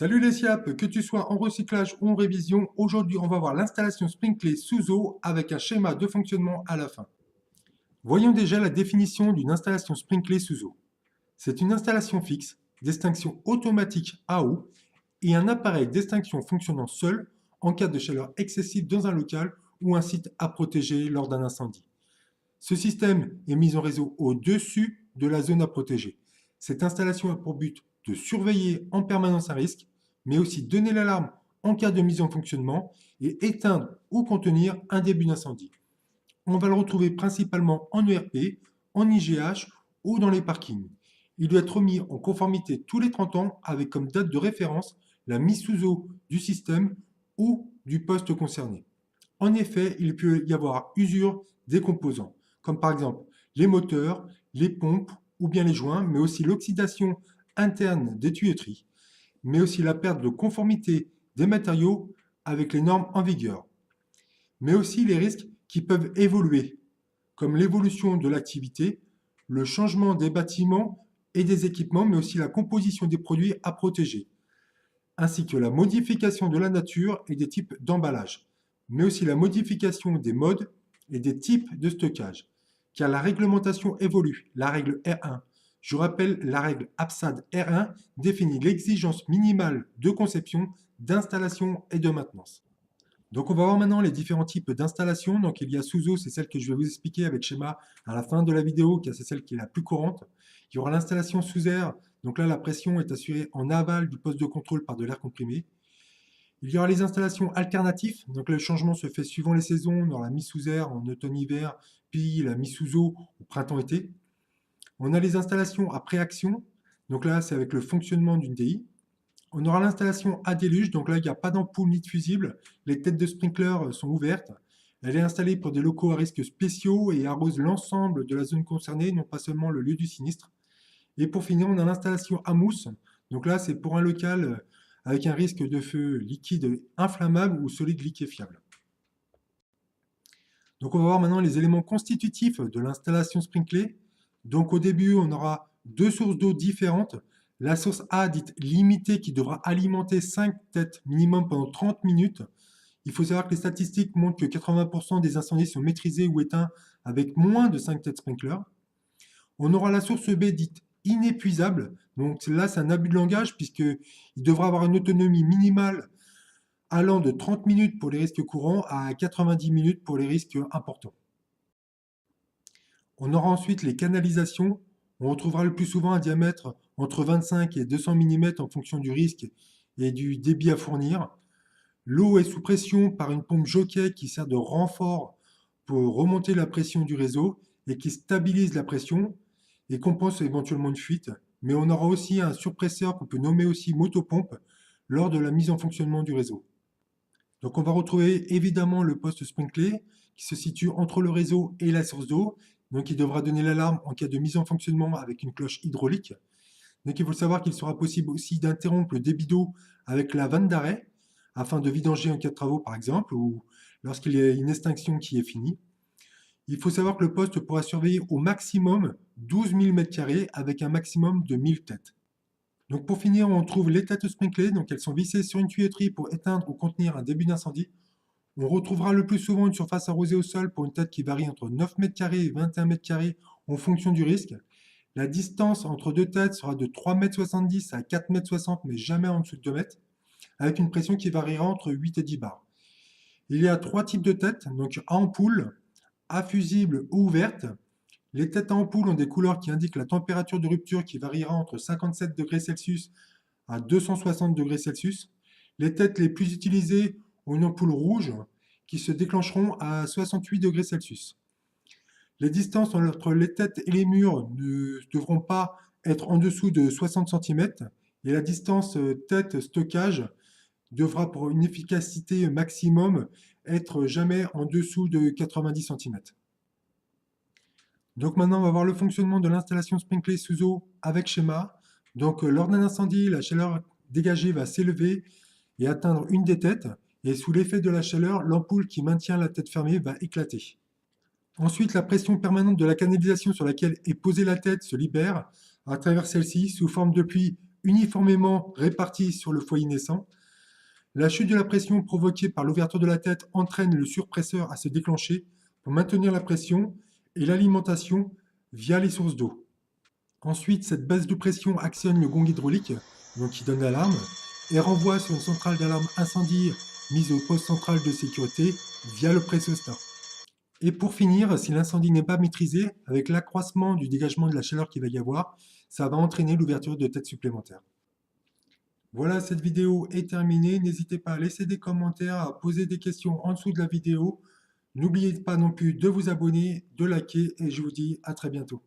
Salut les SIAP, que tu sois en recyclage ou en révision, aujourd'hui on va voir l'installation Sprinklr sous eau avec un schéma de fonctionnement à la fin. Voyons déjà la définition d'une installation Sprinklr sous eau. C'est une installation fixe, d'extinction automatique à eau et un appareil d'extinction fonctionnant seul en cas de chaleur excessive dans un local ou un site à protéger lors d'un incendie. Ce système est mis en réseau au-dessus de la zone à protéger. Cette installation a pour but de surveiller en permanence un risque, mais aussi donner l'alarme en cas de mise en fonctionnement et éteindre ou contenir un début d'incendie. On va le retrouver principalement en ERP, en IGH ou dans les parkings. Il doit être mis en conformité tous les 30 ans avec comme date de référence la mise sous eau du système ou du poste concerné. En effet, il peut y avoir usure des composants, comme par exemple les moteurs, les pompes ou bien les joints, mais aussi l'oxydation interne des tuyauteries, mais aussi la perte de conformité des matériaux avec les normes en vigueur, mais aussi les risques qui peuvent évoluer, comme l'évolution de l'activité, le changement des bâtiments et des équipements, mais aussi la composition des produits à protéger, ainsi que la modification de la nature et des types d'emballage, mais aussi la modification des modes et des types de stockage, car la réglementation évolue. La règle R1, je rappelle, la règle APSAD R1 définit l'exigence minimale de conception, d'installation et de maintenance. Donc on va voir maintenant les différents types d'installations. Donc il y a sous eau, c'est celle que je vais vous expliquer avec schéma à la fin de la vidéo, car c'est celle qui est la plus courante. Il y aura l'installation sous air. Donc là, la pression est assurée en aval du poste de contrôle par de l'air comprimé. Il y aura les installations alternatives. Donc le changement se fait suivant les saisons, dans la mise sous air en automne-hiver, puis la mise sous eau au printemps-été. On a les installations à préaction. Donc là, c'est avec le fonctionnement d'une DI. On aura l'installation à déluge, donc là, il n'y a pas d'ampoule ni de fusible. Les têtes de sprinkler sont ouvertes. Elle est installée pour des locaux à risque spéciaux et arrose l'ensemble de la zone concernée, non pas seulement le lieu du sinistre. Et pour finir, on a l'installation à mousse. Donc là, c'est pour un local avec un risque de feu liquide inflammable ou solide liquéfiable. Donc on va voir maintenant les éléments constitutifs de l'installation Sprinklr. Donc au début, on aura deux sources d'eau différentes. La source A dite limitée qui devra alimenter 5 têtes minimum pendant 30 minutes. Il faut savoir que les statistiques montrent que 80% des incendies sont maîtrisés ou éteints avec moins de 5 têtes sprinkler. On aura la source B dite inépuisable. Donc là, c'est un abus de langage puisqu'il devra avoir une autonomie minimale allant de 30 minutes pour les risques courants à 90 minutes pour les risques importants. On aura ensuite les canalisations. On retrouvera le plus souvent un diamètre entre 25 et 200 mm en fonction du risque et du débit à fournir. L'eau est sous pression par une pompe jockey qui sert de renfort pour remonter la pression du réseau et qui stabilise la pression et compense éventuellement une fuite. Mais on aura aussi un surpresseur qu'on peut nommer aussi motopompe lors de la mise en fonctionnement du réseau. Donc on va retrouver évidemment le poste Sprinklr qui se situe entre le réseau et la source d'eau. Donc il devra donner l'alarme en cas de mise en fonctionnement avec une cloche hydraulique. Donc il faut savoir qu'il sera possible aussi d'interrompre le débit d'eau avec la vanne d'arrêt afin de vidanger en cas de travaux par exemple ou lorsqu'il y a une extinction qui est finie. Il faut savoir que le poste pourra surveiller au maximum 12 000 m² avec un maximum de 1000 têtes. Donc pour finir, on trouve les têtes Sprinklr, donc elles sont vissées sur une tuyauterie pour éteindre ou contenir un début d'incendie. On retrouvera le plus souvent une surface arrosée au sol pour une tête qui varie entre 9 m² et 21 m² en fonction du risque. La distance entre deux têtes sera de 3,70 m à 4,60 m, mais jamais en dessous de 2 m, avec une pression qui variera entre 8 et 10 bars. Il y a trois types de têtes, donc à ampoule, à fusible ou ouverte. Les têtes à ampoule ont des couleurs qui indiquent la température de rupture qui variera entre 57 degrés Celsius à 260 degrés Celsius. Les têtes les plus utilisées ont une ampoule rouge qui se déclencheront à 68 degrés Celsius. Les distances entre les têtes et les murs ne devront pas être en dessous de 60 cm et la distance tête stockage devra pour une efficacité maximum être jamais en dessous de 90 cm. Donc maintenant, on va voir le fonctionnement de l'installation Sprinklr sous eau avec schéma. Donc lors d'un incendie, la chaleur dégagée va s'élever et atteindre une des têtes. Et sous l'effet de la chaleur, l'ampoule qui maintient la tête fermée va éclater. Ensuite, la pression permanente de la canalisation sur laquelle est posée la tête se libère à travers celle-ci sous forme de pluie uniformément répartis sur le foyer naissant. La chute de la pression provoquée par l'ouverture de la tête entraîne le surpresseur à se déclencher pour maintenir la pression et l'alimentation via les sources d'eau. Ensuite, cette baisse de pression actionne le gong hydraulique, donc qui donne l'alarme, et renvoie sur une centrale d'alarme incendie mise au poste central de sécurité via le pressostat. Et pour finir, si l'incendie n'est pas maîtrisé, avec l'accroissement du dégagement de la chaleur qu'il va y avoir, ça va entraîner l'ouverture de têtes supplémentaires. Voilà, cette vidéo est terminée. N'hésitez pas à laisser des commentaires, à poser des questions en dessous de la vidéo. N'oubliez pas non plus de vous abonner, de liker, et je vous dis à très bientôt.